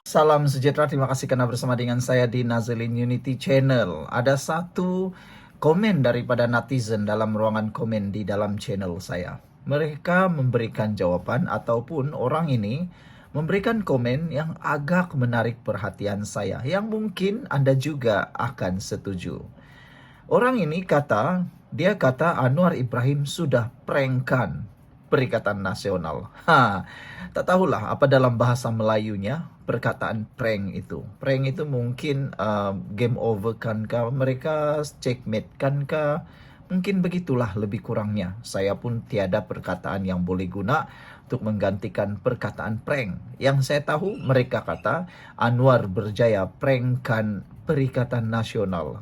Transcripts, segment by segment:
Salam sejahtera, terima kasih karena bersama dengan saya di Nazilin Unity Channel. Ada satu komen daripada netizen dalam ruangan komen di dalam channel saya. Mereka memberikan jawaban ataupun orang ini memberikan komen yang agak menarik perhatian saya, yang mungkin Anda juga akan setuju. Orang ini dia kata Anwar Ibrahim sudah prankkan Perikatan Nasional. Tak tahulah apa dalam bahasa Melayunya perkataan prank itu. Prank itu mungkin game over kan kah, mereka checkmate kan kah? Mungkin begitulah lebih kurangnya. Saya pun tiada perkataan yang boleh guna untuk menggantikan perkataan prank. Yang saya tahu mereka kata Anwar berjaya prankkan Perikatan Nasional.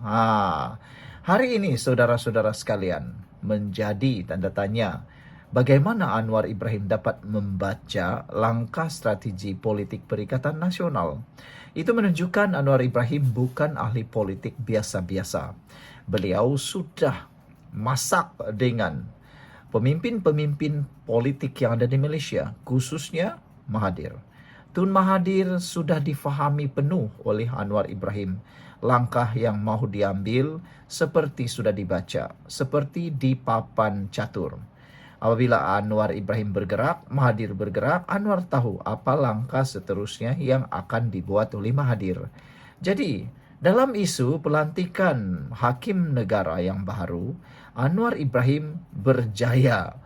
Hari ini saudara-saudara sekalian menjadi tanda tanya. Bagaimana Anwar Ibrahim dapat membaca langkah strategi politik Perikatan Nasional? Itu menunjukkan Anwar Ibrahim bukan ahli politik biasa-biasa. Beliau sudah masak dengan pemimpin-pemimpin politik yang ada di Malaysia, khususnya Mahathir. Tun Mahathir sudah difahami penuh oleh Anwar Ibrahim. Langkah yang mau diambil seperti sudah dibaca, seperti di papan catur. Apabila Anwar Ibrahim bergerak, Mahathir bergerak, Anwar tahu apa langkah seterusnya yang akan dibuat oleh Mahathir. Jadi, dalam isu pelantikan hakim negara yang baru, Anwar Ibrahim berjaya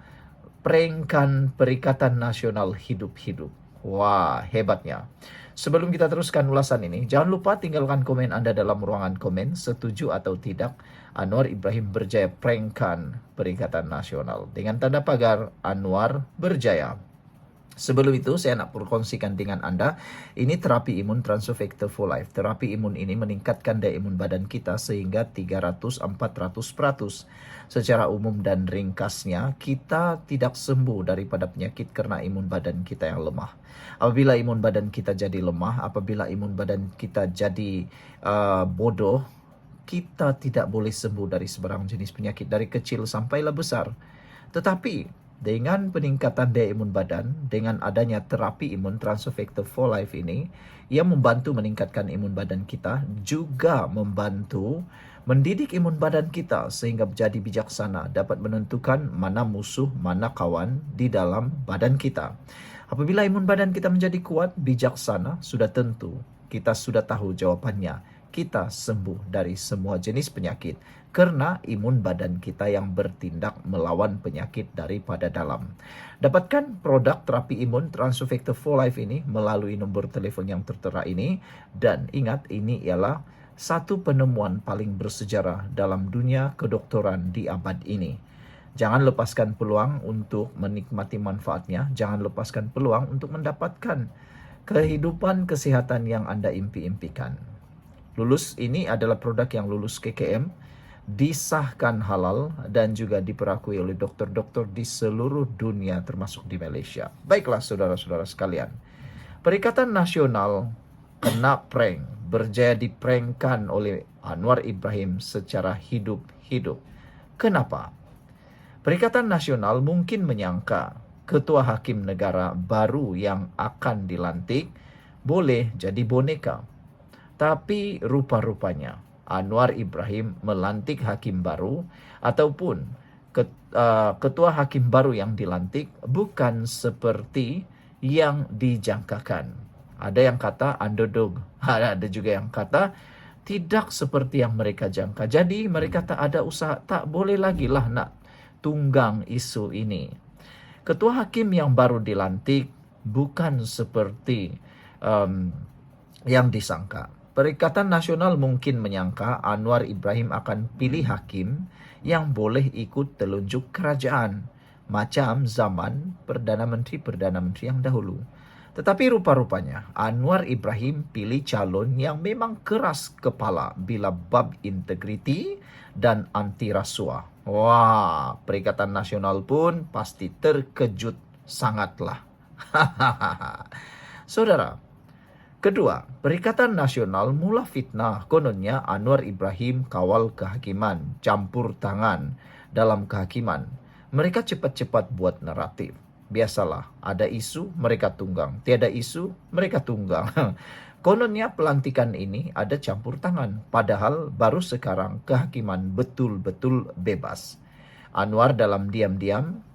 prankkan Perikatan Nasional hidup-hidup. Wah, hebatnya. Sebelum kita teruskan ulasan ini, jangan lupa tinggalkan komen Anda dalam ruangan komen, setuju atau tidak Anwar Ibrahim berjaya prankkan Perikatan Nasional. Dengan tanda pagar Anwar berjaya. Sebelum itu, saya nak perkongsikan dengan Anda, ini terapi imun Transofector for Life. Terapi imun ini meningkatkan daya imun badan kita sehingga 300-400%. Secara umum dan ringkasnya, kita tidak sembuh daripada penyakit karena imun badan kita yang lemah. Apabila imun badan kita jadi lemah, apabila imun badan kita jadi bodoh, kita tidak boleh sembuh dari sebarang jenis penyakit dari kecil sampailah besar. Tetapi dengan peningkatan daya imun badan, dengan adanya terapi imun Transofector for Life ini, ia membantu meningkatkan imun badan kita, juga membantu mendidik imun badan kita sehingga menjadi bijaksana, dapat menentukan mana musuh, mana kawan di dalam badan kita. Apabila imun badan kita menjadi kuat, bijaksana, sudah tentu kita sudah tahu jawabannya. Kita sembuh dari semua jenis penyakit karena imun badan kita yang bertindak melawan penyakit daripada dalam. Dapatkan produk terapi imun Transofector for Life ini melalui nombor telefon yang tertera ini, dan ingat, ini ialah satu penemuan paling bersejarah dalam dunia kedokteran di abad ini. Jangan lepaskan peluang untuk menikmati manfaatnya, jangan lepaskan peluang untuk mendapatkan kehidupan kesehatan yang Anda impi-impikan. Ini adalah produk yang lulus KKM, disahkan halal, dan juga diperakui oleh dokter-dokter di seluruh dunia termasuk di Malaysia. Baiklah saudara-saudara sekalian, Perikatan Nasional kena prank, berjaya diprankkan oleh Anwar Ibrahim secara hidup-hidup. Kenapa? Perikatan Nasional mungkin menyangka ketua hakim negara baru yang akan dilantik boleh jadi boneka. Tapi rupa-rupanya Anwar Ibrahim melantik hakim baru ataupun ketua hakim baru yang dilantik bukan seperti yang dijangkakan. Ada yang kata underdog, ada juga yang kata tidak seperti yang mereka jangka. Jadi mereka tak ada usaha, tak boleh lagi lah nak tunggang isu ini. Ketua hakim yang baru dilantik bukan seperti yang disangka. Perikatan Nasional mungkin menyangka Anwar Ibrahim akan pilih hakim yang boleh ikut telunjuk kerajaan, macam zaman Perdana Menteri yang dahulu. Tetapi rupa-rupanya Anwar Ibrahim pilih calon yang memang keras kepala bila bab integriti dan anti rasuah. Wah, Perikatan Nasional pun pasti terkejut sangatlah. Saudara, kedua, Perikatan Nasional mula fitnah kononnya Anwar Ibrahim kawal kehakiman, campur tangan dalam kehakiman. Mereka cepat-cepat buat naratif. Biasalah, ada isu mereka tunggang, tiada isu mereka tunggang. Kononnya pelantikan ini ada campur tangan, padahal baru sekarang kehakiman betul-betul bebas. Anwar dalam diam-diam,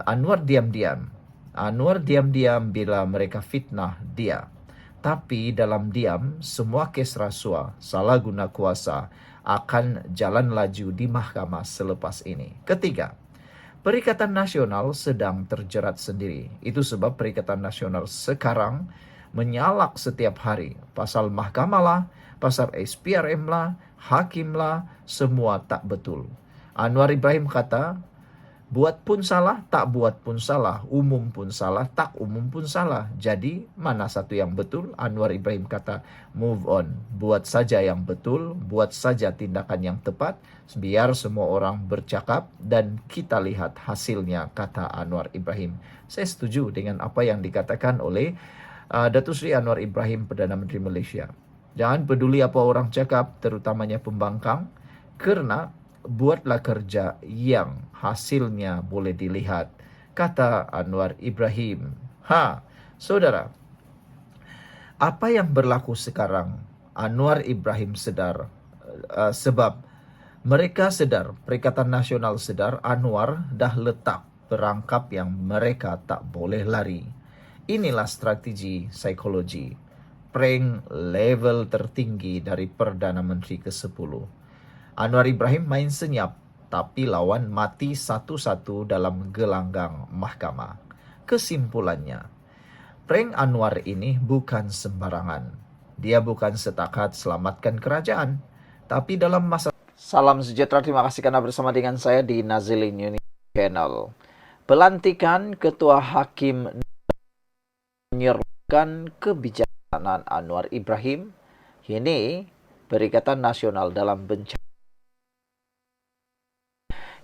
Anwar diam-diam, Anwar diam-diam bila mereka fitnah dia. Tapi dalam diam, semua kes rasuah, salah guna kuasa akan jalan laju di mahkamah selepas ini. Ketiga, Perikatan Nasional sedang terjerat sendiri. Itu sebab Perikatan Nasional sekarang menyalak setiap hari. Pasal mahkamah lah, pasal SPRM lah, hakim lah, semua tak betul. Anwar Ibrahim kata, buat pun salah, tak buat pun salah. Umum pun salah, tak umum pun salah. Jadi, mana satu yang betul? Anwar Ibrahim kata, move on. Buat saja yang betul, buat saja tindakan yang tepat. Biar semua orang bercakap dan kita lihat hasilnya, kata Anwar Ibrahim. Saya setuju dengan apa yang dikatakan oleh Datuk Seri Anwar Ibrahim, Perdana Menteri Malaysia. Jangan peduli apa orang cakap, terutamanya pembangkang, kerana buatlah kerja yang hasilnya boleh dilihat, kata Anwar Ibrahim. Saudara, apa yang berlaku sekarang, Anwar Ibrahim sedar, sebab mereka sedar, Perikatan Nasional sedar, Anwar dah letak perangkap yang mereka tak boleh lari. Inilah strategi psikologi, prank level tertinggi dari Perdana Menteri ke-10. Anwar Ibrahim main senyap, tapi lawan mati satu-satu dalam gelanggang mahkamah. Kesimpulannya, prank Anwar ini bukan sembarangan. Dia bukan setakat selamatkan kerajaan, tapi dalam masa... Salam sejahtera, terima kasih karena bersama dengan saya di Nazilin Unity Channel. Pelantikan Ketua Hakim menyerahkan kebijaksanaan Anwar Ibrahim. Ini Perikatan Nasional dalam bencana.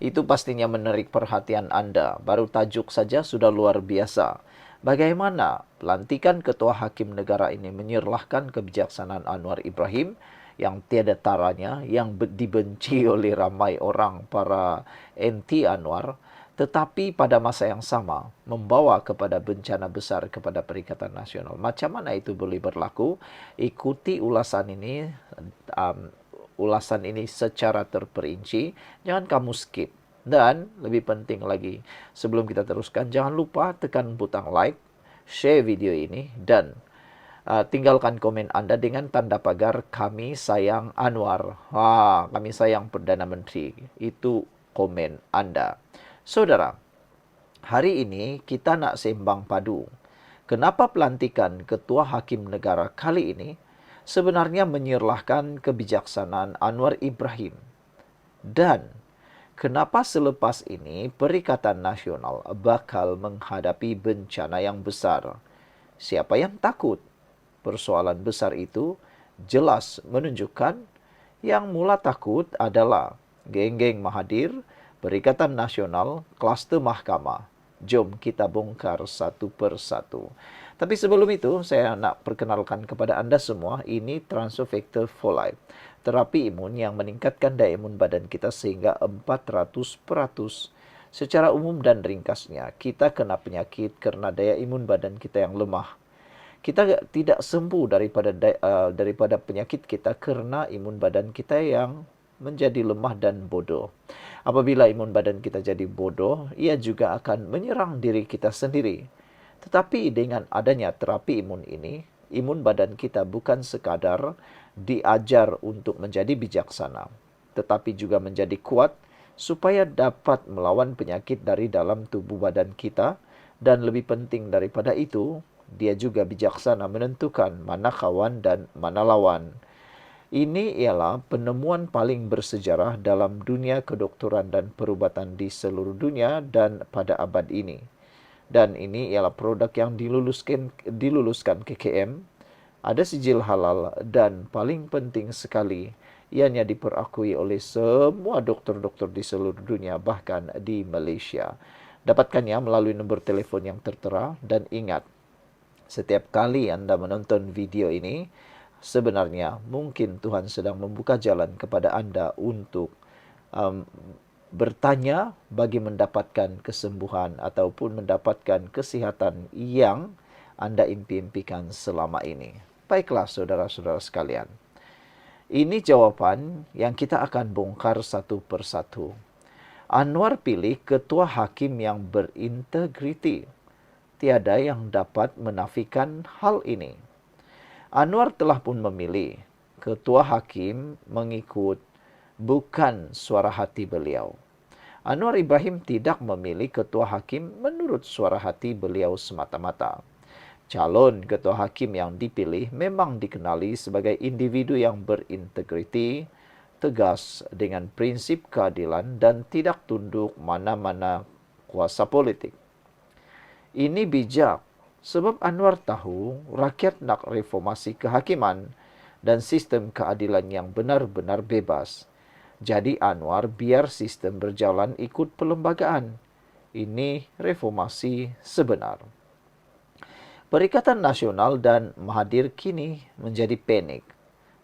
Itu pastinya menarik perhatian Anda. Baru tajuk saja sudah luar biasa. Bagaimana pelantikan Ketua Hakim Negara ini menyerahkan kebijaksanaan Anwar Ibrahim yang tiada taranya, yang dibenci oleh ramai orang, para anti Anwar, tetapi pada masa yang sama membawa kepada bencana besar kepada Perikatan Nasional. Macam mana itu boleh berlaku? Ikuti ulasan ini secara terperinci. Jangan kamu skip. Dan lebih penting lagi, sebelum kita teruskan, jangan lupa tekan butang like, share video ini, dan tinggalkan komen Anda dengan tanda pagar kami sayang Anwar. Kami sayang Perdana Menteri. Itu komen Anda. Saudara, hari ini kita nak sembang padu. Kenapa pelantikan Ketua Hakim Negara kali ini sebenarnya menyerahkan kebijaksanaan Anwar Ibrahim? Dan kenapa selepas ini Perikatan Nasional bakal menghadapi bencana yang besar? Siapa yang takut? Persoalan besar itu jelas menunjukkan yang mula takut adalah geng-geng Mahathir, Perikatan Nasional, kluster mahkamah. Jom kita bongkar satu persatu. Tapi sebelum itu, saya nak perkenalkan kepada anda semua, ini Transfer Factor for Life. Terapi imun yang meningkatkan daya imun badan kita sehingga 400%. Secara umum dan ringkasnya, kita kena penyakit kerana daya imun badan kita yang lemah. Kita tidak sembuh daripada penyakit kita kerana imun badan kita yang menjadi lemah dan bodoh. Apabila imun badan kita jadi bodoh, ia juga akan menyerang diri kita sendiri. Tetapi dengan adanya terapi imun ini, imun badan kita bukan sekadar diajar untuk menjadi bijaksana, tetapi juga menjadi kuat supaya dapat melawan penyakit dari dalam tubuh badan kita, dan lebih penting daripada itu, dia juga bijaksana menentukan mana kawan dan mana lawan. Ini ialah penemuan paling bersejarah dalam dunia kedokteran dan perubatan di seluruh dunia dan pada abad ini. Dan ini ialah produk yang diluluskan KKM, ada sijil halal, dan paling penting sekali, ianya diperakui oleh semua doktor-doktor di seluruh dunia, bahkan di Malaysia. Dapatkannya melalui nombor telefon yang tertera, dan ingat, setiap kali anda menonton video ini, sebenarnya mungkin Tuhan sedang membuka jalan kepada anda untuk bertanya bagi mendapatkan kesembuhan ataupun mendapatkan kesehatan yang Anda impi-impikan selama ini. Baiklah saudara-saudara sekalian. Ini jawaban yang kita akan bongkar satu persatu. Anwar pilih ketua hakim yang berintegriti. Tiada yang dapat menafikan hal ini. Anwar telah pun memilih ketua hakim mengikut bukan suara hati beliau. Anwar Ibrahim tidak memilih ketua hakim menurut suara hati beliau semata-mata. Calon ketua hakim yang dipilih memang dikenali sebagai individu yang berintegriti, tegas dengan prinsip keadilan dan tidak tunduk mana-mana kuasa politik. Ini bijak sebab Anwar tahu rakyat nak reformasi kehakiman dan sistem keadilan yang benar-benar bebas. Jadi Anwar biar sistem berjalan ikut perlembagaan. Ini reformasi sebenar. Perikatan Nasional dan Mahathir kini menjadi panik.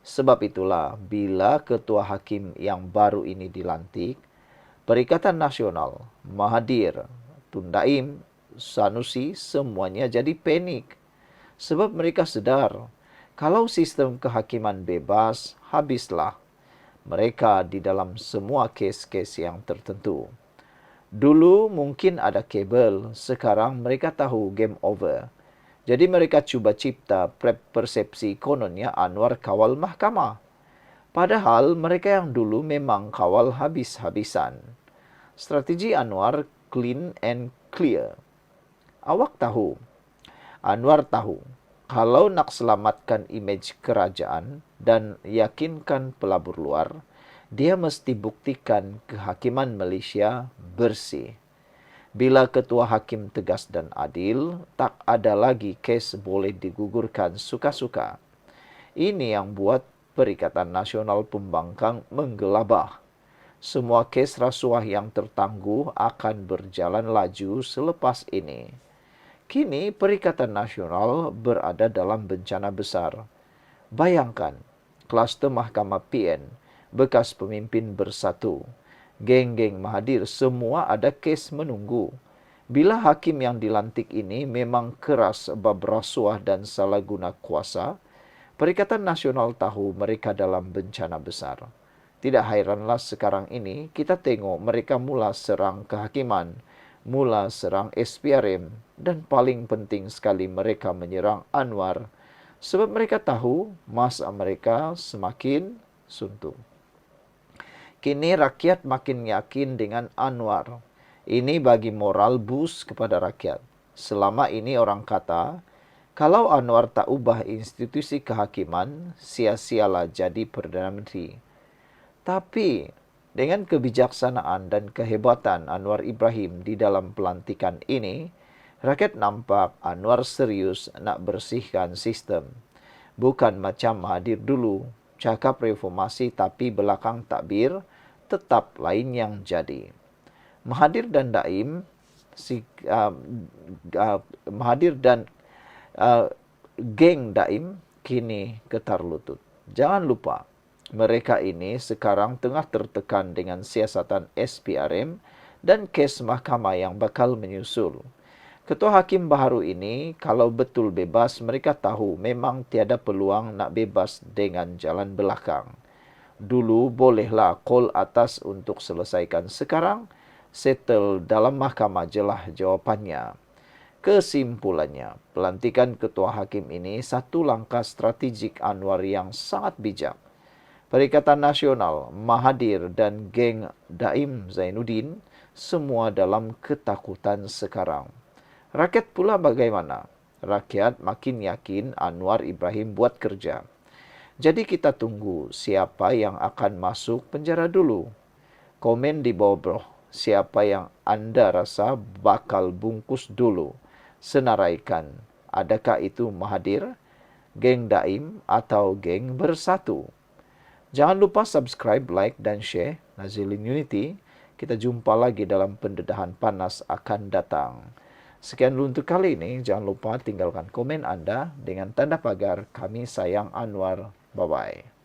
Sebab itulah bila ketua hakim yang baru ini dilantik, Perikatan Nasional, Mahathir, Tun Daim, Sanusi semuanya jadi panik. Sebab mereka sedar kalau sistem kehakiman bebas, habislah mereka di dalam semua kes-kes yang tertentu. Dulu mungkin ada kabel, sekarang mereka tahu game over. Jadi mereka cuba cipta persepsi kononnya Anwar kawal mahkamah. Padahal mereka yang dulu memang kawal habis-habisan. Strategi Anwar clean and clear. Awak tahu, Anwar tahu, kalau nak selamatkan imej kerajaan dan yakinkan pelabur luar, dia mesti buktikan kehakiman Malaysia bersih. Bila ketua hakim tegas dan adil, tak ada lagi kes boleh digugurkan suka-suka. Ini yang buat Perikatan Nasional Pembangkang menggelabah. Semua kes rasuah yang tertangguh akan berjalan laju selepas ini. Kini Perikatan Nasional berada dalam bencana besar. Bayangkan, kluster Mahkamah PN, bekas pemimpin bersatu, geng-geng Mahathir semua ada kes menunggu. Bila hakim yang dilantik ini memang keras bab rasuah dan salah guna kuasa, Perikatan Nasional tahu mereka dalam bencana besar. Tidak hairanlah sekarang ini kita tengok mereka mula serang kehakiman, mula serang SPRM, dan paling penting sekali mereka menyerang Anwar sebab mereka tahu masa mereka semakin suntuk. Kini rakyat makin yakin dengan Anwar. Ini bagi moral boost kepada rakyat. Selama ini orang kata, kalau Anwar tak ubah institusi kehakiman, sia-sialah jadi Perdana Menteri. Tapi, dengan kebijaksanaan dan kehebatan Anwar Ibrahim di dalam pelantikan ini, rakyat nampak Anwar serius nak bersihkan sistem. Bukan macam Mahathir dulu, cakap reformasi tapi belakang takbir, tetap lain yang jadi. Mahathir dan Daim, Mahathir dan geng Daim kini getar lutut. Jangan lupa, mereka ini sekarang tengah tertekan dengan siasatan SPRM dan kes mahkamah yang bakal menyusul. Ketua Hakim baru ini, kalau betul bebas, mereka tahu memang tiada peluang nak bebas dengan jalan belakang. Dulu bolehlah call atas untuk selesaikan. Sekarang, settle dalam mahkamah jelah jawapannya. Kesimpulannya, pelantikan Ketua Hakim ini satu langkah strategik Anwar yang sangat bijak. Perikatan Nasional, Mahathir dan geng Daim Zainuddin semua dalam ketakutan sekarang. Rakyat pula bagaimana? Rakyat makin yakin Anwar Ibrahim buat kerja. Jadi kita tunggu siapa yang akan masuk penjara dulu. Komen di bawah siapa yang anda rasa bakal bungkus dulu. Senaraikan, adakah itu Mahathir, geng Daim atau geng Bersatu? Jangan lupa subscribe, like dan share Nazilin Unity. Kita jumpa lagi dalam pendedahan panas akan datang. Sekian dulu untuk kali ini. Jangan lupa tinggalkan komen anda dengan tanda pagar kami sayang Anwar. Bye-bye.